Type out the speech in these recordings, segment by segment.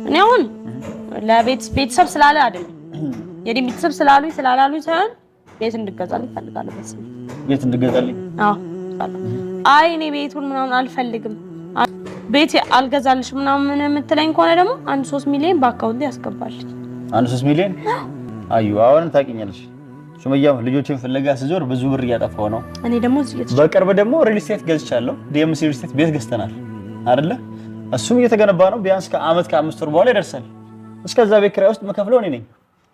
እኔ አሁን ለቤተሰብ ስላለ አይደል የኔ ቤተሰብ ስላሉኝ ሳይሆን ቤት እንድገዛልኝ እፈልጋለሁ። ቤት እንድገዛልኝ? አዎ አይ እኔ ቤቱን ምናምን አልፈልግም ቤት አልገዛልሽ ምናምን የምትለኝ ከሆነ ደግሞ 3 ሚሊዮን በአካውንት ያስገባል። 3 ሚሊዮን? አዩ አሁን ታውቂኛለሽ ሱመያ ልጆችን ፍለጋ ስዞር ብዙ ብር እያጠፋው ነው። እኔ ደግሞ በቅርብ ደግሞ ሪል ስቴት ገዝቻለሁ። ዲኤምሲ ሪል ስቴት ቤት ገዝተናል አይደለ? እሱም እየተገነባ ነው። ቢያንስ ከአመት ከ5 ወር በኋላ ይደርሳል። እስከዛ ቤት ኪራይ ውስጥ መከፍለው እኔ ነኝ።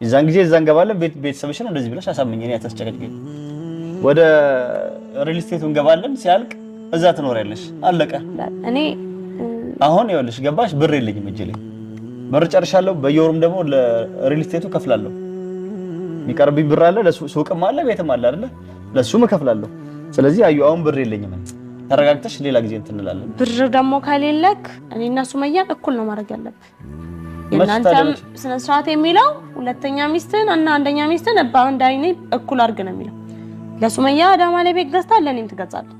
የዛን ጊዜ እዛ እንገባለን። ቤተሰብሽን እንደዚህ ብለሽ አሳምኝ። እኔ አታስጨቀጭኝ። ወደ ሪል ስቴቱ እንገባለን። ሲያልቅ እዛ ትኖሪያለሽ። አለቀ። እኔ አሁን ይኸውልሽ ገባሽ? ብር የለኝም እጄ ላይ ብር ጨርሻለሁ። በየወሩም ደግሞ ለሪል ስቴቱ ከፍላለሁ። የሚቀርብኝ ብር አለ፣ ለሱቅም አለ፣ ቤትም አለ አይደለ? ለሱም እከፍላለሁ። ስለዚህ አዩ አሁን ብር የለኝም። ተረጋግተሽ ሌላ ጊዜ እንትንላለን። ብር ደግሞ ከሌለክ እኔና ሱመያ እኩል ነው ማድረግ ያለብን። የናንተም ስነ ስርዓት የሚለው ሁለተኛ ሚስትን እና አንደኛ ሚስትን በአንድ አይኔ እኩል አድርግ ነው የሚለው። ለሱመያ አዳማ ላይ ቤት ገዝታ ለኔም ትገዛለህ።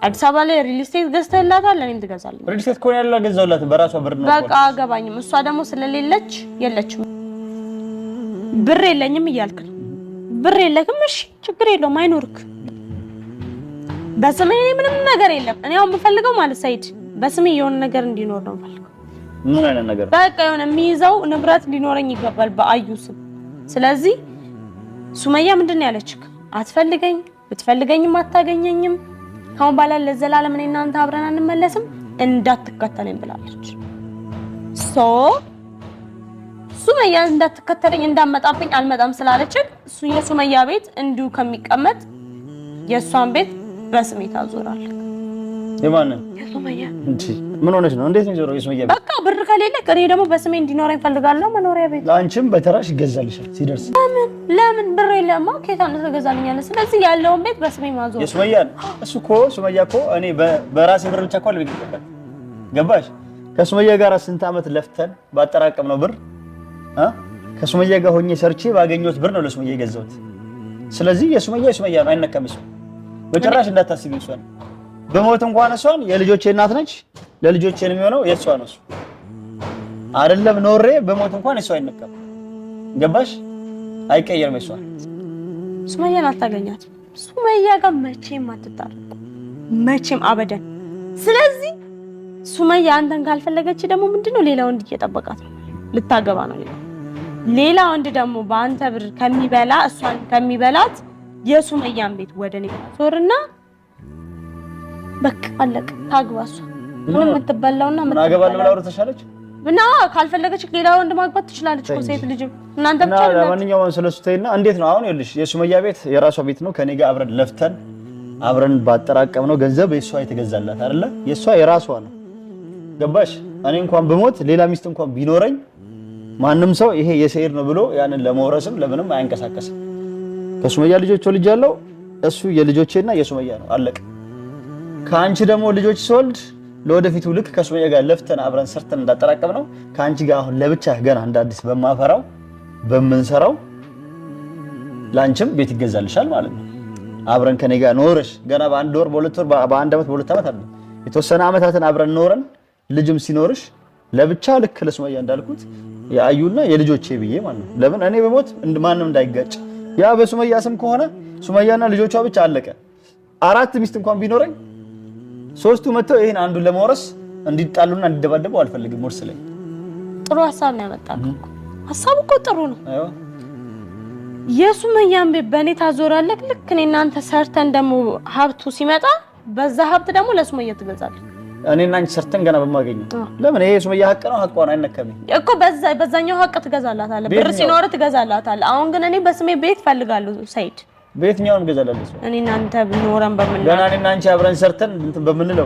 አዲስ አበባ ላይ ሪል ስቴት ገዝተህላታል፣ ለኔም ትገዛለህ። ሪል ስቴት ኮን ያለው ገዛውላት በራሷ ብር ነው። በቃ አገባኝም። እሷ ደግሞ ስለሌለች የለችም። ብር የለኝም እያልክ ነው። ብር የለክም፣ እሺ ችግር የለውም አይኖርክ። በስሜ ምንም ነገር የለም። እኔ አሁን የምፈልገው ማለት ሰይድ በስሜ የሆነ ነገር እንዲኖር ነው የምፈልገው። ምን አይነት ነገር? በቃ የሆነ የሚይዘው ንብረት ሊኖረኝ ይገባል በአዩ ስም። ስለዚህ ሱመያ ምንድነው ያለችክ? አትፈልገኝ፣ ብትፈልገኝም አታገኘኝም። ካሁን በኋላ ለዘላለም እኔ እናንተ አብረን አንመለስም፣ እንዳትከተለኝ ብላለች። ሱመያ እንዳትከተለኝ እንዳመጣብኝ አልመጣም ስላለች እሱ የሱመያ ቤት እንዲሁ ከሚቀመጥ የሷን ቤት በስሜ ታዞራለህ። የማን የሱመያ እንጂ ምን ሆነሽ ነው? እንዴት ነው ዞሮ የሱመያ ቤት? በቃ ብር ከሌለ እኔ ደግሞ በስሜ እንዲኖረኝ ፈልጋለሁ መኖሪያ ቤት። ላንቺም በተራሽ ይገዛልሻል ሲደርስ። ለምን ብር የለማ ከየት አንተ ገዛልኛለህ? ስለዚህ ያለውን ቤት በስሜ ማዞር የሱመያ እሱ እኮ ሱመያ እኮ እኔ በራሴ ብር ብቻ እኮ አልበቃም። ገባሽ? ከሱመያ ጋር ስንት አመት ለፍተን ባጠራቀምነው ብር ከሱመያ ጋር ሆኜ ሰርቼ ባገኘሁት ብር ነው ለሱመያ የገዛሁት። ስለዚህ የሱመያ ነው አይነካም። እሱ በጭራሽ እንዳታስቢ። እሷን በሞት እንኳን እሷን የልጆቼ እናት ነች። ለልጆቼ ነው የሚሆነው የሷ ነው። እሱ አይደለም ኖሬ በሞት እንኳን እሷ አይነካም። ገባሽ? አይቀየርም። እሷ ሱመያን አታገኛት። ሱመያ ጋር መቼም አትጣረቁ፣ መቼም አበደን። ስለዚህ ሱመያ አንተን ካልፈለገች ደግሞ ምንድነው ሌላ ወንድ እየጠበቃት ነው፣ ልታገባ ነው። ሌላ ወንድ ደግሞ በአንተ ብር ከሚበላ እሷን ከሚበላት የሱመያን ቤት ወደኔ ዞርና በቃ አለቀ። ታግባ እሷ ምንም የምትበላውና ምናገባለው ብላው ተሻለች እና ካልፈለገች ሌላ ወንድ ማግባት ትችላለች እኮ ሴት ልጅ። እናንተ ብቻ ለማንኛውም ስለሱ ተይና እንዴት ነው አሁን? ይኸውልሽ የሱመያ ቤት የራሷ ቤት ነው። ከኔ ጋር አብረን ለፍተን አብረን ባጠራቀምነው ገንዘብ የሷ የተገዛላት አይደለ? የሷ የራሷ ነው። ገባሽ? እኔ እንኳን በሞት ሌላ ሚስት እንኳን ቢኖረኝ ማንም ሰው ይሄ የሰይድ ነው ብሎ ያንን ለመውረስም ለምንም አያንቀሳቀስም። ከሱመያ ልጆች ወልጃለሁ። እሱ የልጆቼና የሱመያ ነው። አለቀ። ከአንቺ ደግሞ ልጆች ስወልድ ለወደፊቱ ልክ ከሱመያ ጋር ለፍተን አብረን ሰርተን እንዳጠራቀም ነው ከአንቺ ጋር አሁን ለብቻ ገና እንደ አዲስ በማፈራው በመንሰራው ላንቺም ቤት ይገዛልሻል ማለት ነው። አብረን ከኔ ጋር ኖርሽ ገና በአንድ ወር በሁለት ወር በአንድ አመት በሁለት አመት አይደለም የተወሰነ አመታትን አብረን ኖረን ልጅም ሲኖርሽ ለብቻ ልክ ለሱመያ እንዳልኩት የአዩና የልጆቼ ብዬ ማለት ነው። ለምን እኔ በሞት ማንም እንዳይጋጭ። ያ በሱመያ ስም ከሆነ ሱመያና ልጆቿ ብቻ አለቀ። 4 ሚስት እንኳን ቢኖረኝ 3ቱ መተው ይሄን አንዱን ለመውረስ እንዲጣሉና እንዲደባደቡ አልፈልግም። ወርስ ላይ ጥሩ ሐሳብ ነው ያመጣልኩ። ሐሳቡ እኮ ጥሩ ነው። አዎ የሱመያን ቤት በእኔ ታዞራለህ። ልክ እኔ እናንተ ሰርተን ደግሞ ሀብቱ ሲመጣ በዛ ሀብት ደግሞ ለሱመያ ትገዛለህ። እኔና አንቺ ሰርተን ገና በማገኘው ለምን ይሄ ሱመያ ሀቅ ነው። ሀቋን አይነካም እኮ በዛኛው ሀቅ ትገዛላታለህ። ብር ሲኖር ትገዛላታለህ። አሁን ግን እኔ በስሜ ቤት ፈልጋለሁ ሰይድ። በየትኛውም ገዛላለሁ እኔ እናንተ ብኖረን በመንና ገና እኔና አንቺ አብረን ሰርተን እንትን በምንለው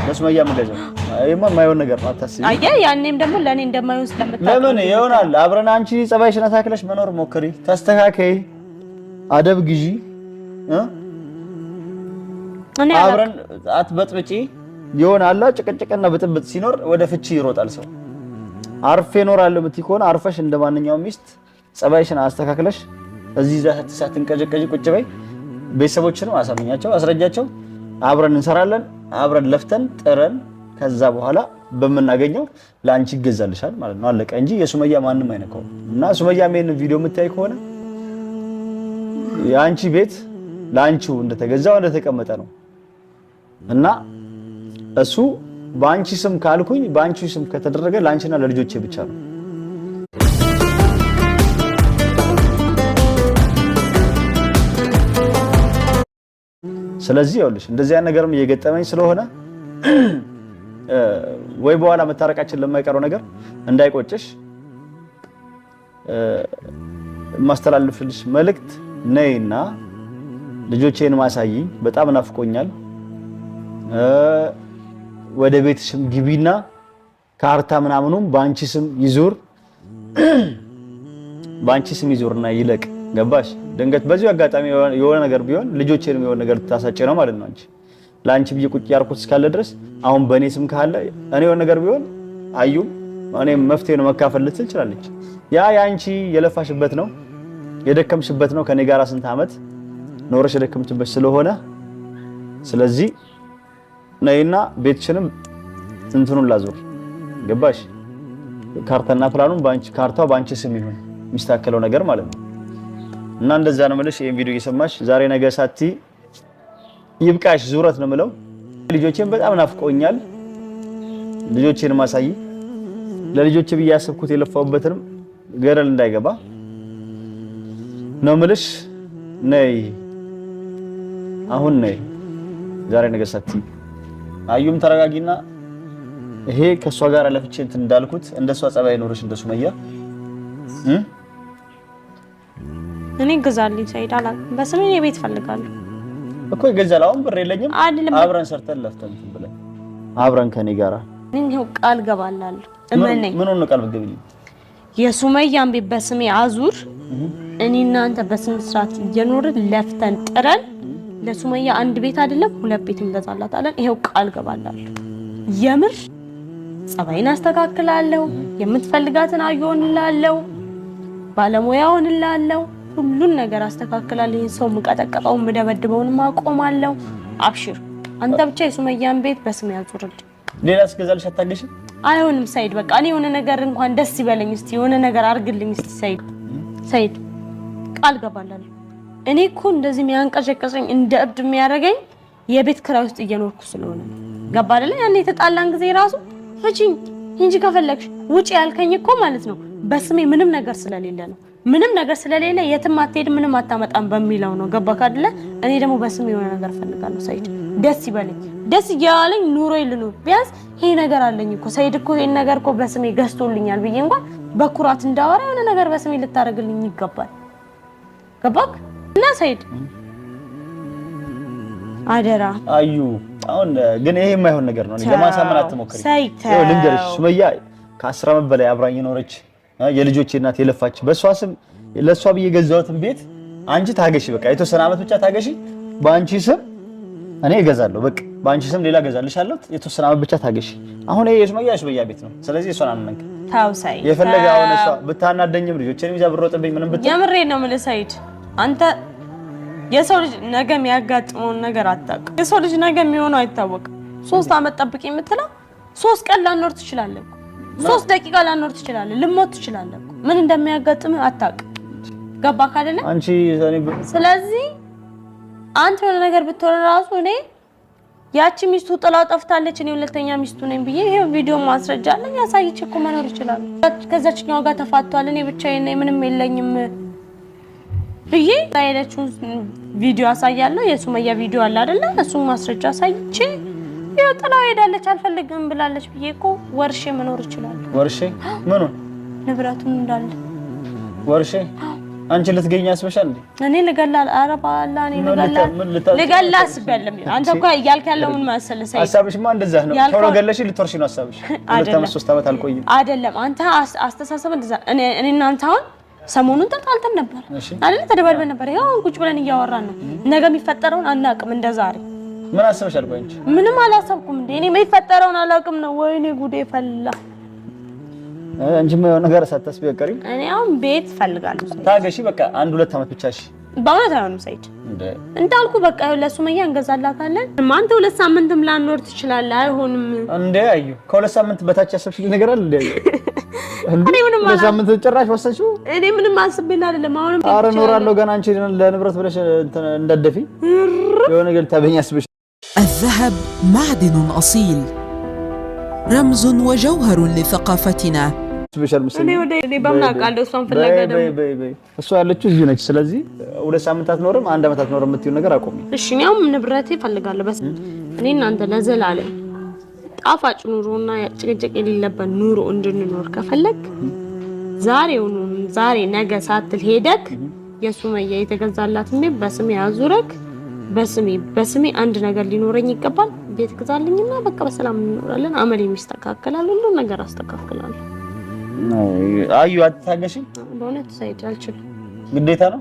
ለሱመያ ምገዛው አይማ የማይሆን ነገር ነው። አታስቢ። አየ ያኔም ደግሞ ለኔ እንደማይሆን ስለምታውቅ ለምን ይሆናል። አብረን አንቺ ጸባይሽን አታክለሽ መኖር ሞክሪ፣ ተስተካከይ፣ አደብ ግዢ አብረን አትበጥብጪ። ይሆናል ጭቅጭቅና ብጥብጥ ሲኖር ወደ ፍቺ ይሮጣል ሰው። አርፌ እኖራለሁ የምትይ ከሆነ አርፈሽ እንደማንኛውም ሚስት ጸባይሽን አስተካክለሽ እዚህ ሳትንቀጨቀጭ ቁጭ በይ። ቤተሰቦችንም አሳምኛቸው፣ አስረጃቸው። አብረን እንሰራለን፣ አብረን ለፍተን ጥረን ከዛ በኋላ በመናገኘው ላንቺ ይገዛልሻል ማለት ነው አለቀ እንጂ የሱመያ ማንንም አይነካው እና ሱመያ ምን ቪዲዮ የምታይ ከሆነ ያንቺ ቤት ላንቺው እንደተገዛው እንደተቀመጠ ነው እና እሱ ባንቺ ስም ካልኩኝ ባንቺ ስም ከተደረገ ላንቺና ለልጆቼ ብቻ ነው ስለዚህ ይኸውልሽ እንደዚህ አይነት ነገርም እየገጠመኝ ስለሆነ ወይ በኋላ መታረቃችን ለማይቀረው ነገር እንዳይቆጭሽ ማስተላለፍልሽ መልእክት ነይና ልጆቼን ማሳይ በጣም ናፍቆኛል ወደ ቤትሽም ግቢና ካርታ ምናምኑም ባንቺ ስም ይዞርና ይለቅ ገባሽ ድንገት በዚህ አጋጣሚ የሆነ ነገር ቢሆን ልጆቼንም የሆነ ነገር ታሳጨ ነው ማለት ነው አንቺ ላንቺ ብዬ ቁጭ ያርኩት እስካለ ድረስ አሁን በኔ ስም ካለ እኔ የሆነ ነገር ቢሆን አዩ እኔ መፍትሄ ነው መካፈል ልትል ይችላልች ያ ያንቺ የለፋሽበት ነው የደከምሽበት ነው ከኔ ጋር ስንት አመት ኖርሽ የደከምሽበት ስለሆነ ስለዚህ ነይና ቤትሽንም እንትኑን ላዞር ገባሽ ካርታና ፕላኑን ካርታው ባንቺ ስም ይሁን የሚስተካከለው ነገር ማለት ነው እና እንደዛ ነው ማለት ይሄን ቪዲዮ እየሰማሽ ዛሬ ነገ ሳቲ ይብቃሽ ዙረት ነው የምለው ልጆቼን በጣም ናፍቆኛል ልጆቼን ማሳይ ለልጆቼ ብያስብኩት የለፋውበትንም ገረል እንዳይገባ ነው የምልሽ ነይ አሁን ነይ ዛሬ ነገ ሳቲ አዩም ተረጋጊና ይሄ ከሷ ጋር ለፍቼ እንትን እንዳልኩት እንደሷ ጸባይ ኖርሽ እንደሱመያ እኔ ገዛልኝ ሰይድ አላልኩም በስሜ የቤት ፈልጋለሁ እኮ ይገዛል አሁን ብር የለኝም አብረን ሰርተን ለፍተን ብለን አብረን ከኔ ጋራ እኔው ቃል ገባላለሁ እመነኝ ምን ሆነ ቃል በገብልኝ የሱመያን ቤት በስሜ አዙር እኔና አንተ በስነ ስርዓት እየኖርን ለፍተን ጥረን ለሱመያ አንድ ቤት አይደለም ሁለት ቤት እንገዛላታለን ይሄው ቃል ገባላለሁ የምር ጸባይን አስተካክላለሁ የምትፈልጋትን አዩንላለሁ ባለሙያውንላለሁ ሁሉን ነገር አስተካክላለሁ ሰው መቀጠቀጣው መደበድበውን ማቆማለሁ አብሽር አንተ ብቻ የሱመያን ቤት በስሜ አዙርልኝ ሌላ እስከዛልሽ አታገሽ አይሆንም ሰይድ በቃ እኔ የሆነ ነገር እንኳን ደስ ይበለኝ እስቲ የሆነ ነገር አርግልኝ እስቲ ሰይድ ቃል ገባላለሁ እኔ እኮ እንደዚህ የሚያንቀጨቀጨኝ እንደ እብድ የሚያደርገኝ የቤት ክራይ ውስጥ እየኖርኩ ስለሆነ ገባ አይደለ ያኔ የተጣላን ጊዜ ራሱ ፍቺኝ እንጂ ከፈለግሽ ውጪ ያልከኝ እኮ ማለት ነው በስሜ ምንም ነገር ስለሌለ ነው ምንም ነገር ስለሌለ የትም አትሄድ ምንም አታመጣም በሚለው ነው ገባካ አይደለ እኔ ደግሞ በስሜ የሆነ ነገር ፈልጋለሁ ሰይድ ደስ ይበለኝ ደስ ይያለኝ ኑሮ ይልኑር ቢያንስ ይሄ ነገር አለኝ እኮ ሰይድ እኮ ይሄን ነገር እኮ በስሜ ገዝቶልኛል ብዬ እንኳን በኩራት እንዳወራ የሆነ ነገር በስሜ ልታረግልኝ ይገባል ገባክ እና ሰይድ አደራ አዩ አሁን ግን ይሄ የማይሆን ነገር ነው ለማሳመን አትሞክሪ ይኸው ልንገርሽ ሱመያ ከ10 አመት በላይ አብራኝ ኖረች የልጆቼ እናት የለፋች በሷ ስም ለሷ ብዬ ገዛሁትን ቤት አንቺ ታገሺ በቃ የተወሰነ አመት ብቻ ታገሺ ባንቺ ስም እኔ እገዛለሁ በቃ ባንቺ ስም ሌላ ገዛልሻለሁ የተወሰነ አመት ብቻ ታገሺ አሁን ይሄ የሱመያ ቤት ነው ስለዚህ እሷን አንነካ ታው ሰይድ የፈለገ አሁን እሷ ብታናደኝም ልጆቼን ይዛ ብሮጥብኝ ምንም ብትል የምሬ ነው ማለት ሰይድ አንተ የሰው ልጅ ነገ የሚያጋጥመውን ነገር አታውቅ የሰው ልጅ ነገ የሚሆነው አይታወቅም 3 አመት ጠብቂ የምትለው 3 ቀን ላኖር ትችላለህ 3 ደቂቃ ላኖር ትችላለህ ልሞት ትችላለህ ምን እንደሚያጋጥም አታውቅ ገባክ አይደለ አንቺ ስለዚህ አንተ የሆነ ነገር ብትሆን ራሱ እኔ ያቺ ሚስቱ ጥላው ጠፍታለች እኔ ሁለተኛ ሚስቱ ነኝ ብዬ ይሄ ቪዲዮ ማስረጃ አለኝ ያሳይቼ እኮ መኖር ይችላል ከዛችኛው ጋር ተፋቷል እኔ ብቻዬን ነኝ ምንም የለኝም ብዬ ታይለቹን ቪዲዮ አሳያለሁ የሱመያ ቪዲዮ አለ አይደለ እሱን ማስረጃ አሳይቼ ያው ጥላው ሄዳለች አልፈልግም ብላለች ብዬ እኮ ወርሼ መኖር ይችላል ወርሼ ምኑ ንብረቱን እንዳለ ወርሼ አንቺ ልትገኛ አስበሻል እንዴ እኔ ልገላል አረባላ እኔ ልገላስ በለም አንተ እኮ ያልክ ያለው ምን መሰለህ ሰይድ ሐሳብሽማ እንደዛ ነው ቶሎ ገለሽ ልትወርሺ ነው ሐሳብሽ 2 አመት 3 አመት አልቆይም አይደለም አንተ አስተሳሰብ እንደዛ እኔ እናንተ አሁን ሰሞኑን ተጣልተን ነበር አይደል ተደባድበን ነበር ያው ቁጭ ብለን እያወራን ነው ነገ የሚፈጠረውን አናውቅም እንደዛሬ ምን አስበሻል ቆይ አንቺ ምንም አላሰብኩም እንዴ እኔ የሚፈጠረውን አላውቅም ነው ወይኔ ጉዴ ፈላ አንቺ ምን ነገር ሳታስቢ ቀሪም እኔ አሁን ቤት ፈልጋለሁ ታገሺ በቃ 1-2 አመት ብቻ እሺ በእውነት አይሆንም ሰይድ እንዳልኩ በቃ ለሱመያ እንገዛላታለን አንተ 2 ሳምንትም ላንኖር ትችላለህ አይሆንም እንዴ አዩ ከ2 ሳምንት በታች ያሰብሽልኝ ነገር አለ እንዴ እኔ ምንም ሳምንት ጭራሽ ወሰንሽው እኔ ምንም አስቤና አይደለም አሁንም ኧረ እኖራለሁ ገና አንቺ ለንብረት ብለሽ እንደደፊ የሆነ ነገር ታበኛ አስበሽ الذهب معدن أصيل رمز وجوهر لثقافتنا ስፔሻል ምስል እኔ በማቃለው እሷን ፈለገ ደግሞ እሷ ያለችው እዚህ ነች ስለዚህ 2 ሳምንታት ኖርም 1 አመታት ኖርም የምትይው ነገር አቆሚ እሺ እኔም ንብረቴ ፈልጋለሁ በስ እኔ እናንተ ለዘላለም ጣፋጭ ኑሮና ጭቅጭቅ የሌለበት ኑሮ እንድንኖር ከፈለክ ዛሬ ነገ ሳትል ሄደክ የሱመያ የተገዛላት በስሜ አዙረክ በስሜ አንድ ነገር ሊኖረኝ ይገባል ቤት ግዛልኝና በቃ በሰላም እንኖራለን አመል የሚስተካከላል ሁሉ ነገር አስተካክላለሁ አዩ አትታገሺ በእውነት ሰይድ አልችልም ግዴታ ነው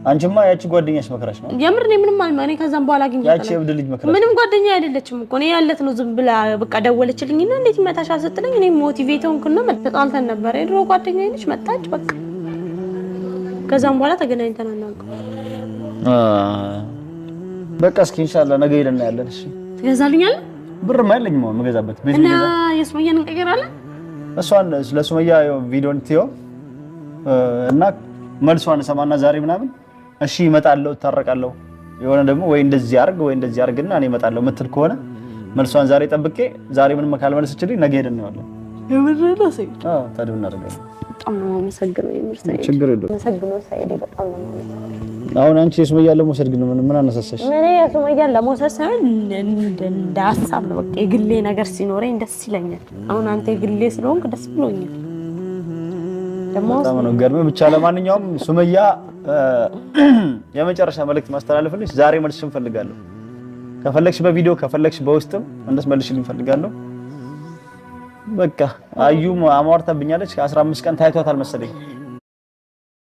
አንቺማ ያቺ ጓደኛሽ መከራሽ ነው የምር ነው ምንም አልማኔ ከዛም በኋላ ግን ያቺ እብድ ልጅ መከራሽ ምንም ጓደኛ አይደለችም እኮ ነው ያለት ነው ዝም ብላ በቃ ደወለችልኝና እንዴት መታሻ ስትለኝ እኔ ሞቲቬት ሆንኩና ተጣልተን ነበር የድሮ ጓደኛዬ ነች መጣች በቃ ከዛም በኋላ ተገናኝተን አናውቅም በቃ እስኪ ኢንሻአላህ ነገ ሄደን እናያለን እሺ ትገዛልኛለህ ብር ማይለኝ ነው መገዛበት ቤት እና የሱመያን እንቀይራለን እሷን ለሱመያ ቪዲዮን ትዮ እና መልሷን ሰማና ዛሬ ምናምን እሺ እመጣለሁ ታረቃለሁ የሆነ ደግሞ ወይ እንደዚህ አርግና እኔ እመጣለሁ ምትል ከሆነ መልሷን ዛሬ ጠብቄ ዛሬ ምንም ካልመለሰችልኝ ነገ ሄደን እናያለን የምርነው ሰይድ ታዲያ እናደርጋለን በጣም ነው መሰግነው የምር ሰይድ ችግር የለውም መሰግነው ሰይድ በጣም ነው አሁን አንቺ የሱመያ ለመውሰድ ግን ምን አነሳሳሽ እኔ የሱመያ ለመውሰድ ሳይሆን እንደ ሀሳብ ነው በቃ የግሌ ነገር ሲኖረኝ ደስ ይለኛል አሁን አንተ የግሌ ስለሆንክ ደስ ብሎኛል በጣም ነው ገርመ ብቻ ለማንኛውም ሱመያ የመጨረሻ መልእክት ማስተላለፍልሽ ዛሬ መልስሽን ፈልጋለሁ ከፈለግሽ በቪዲዮ ከፈለግሽ በውስጥም እንደስመልሽልኝ ፈልጋለሁ በቃ አዩ አሟርታብኛለች ከ15 ቀን ታይቷታል መሰለኝ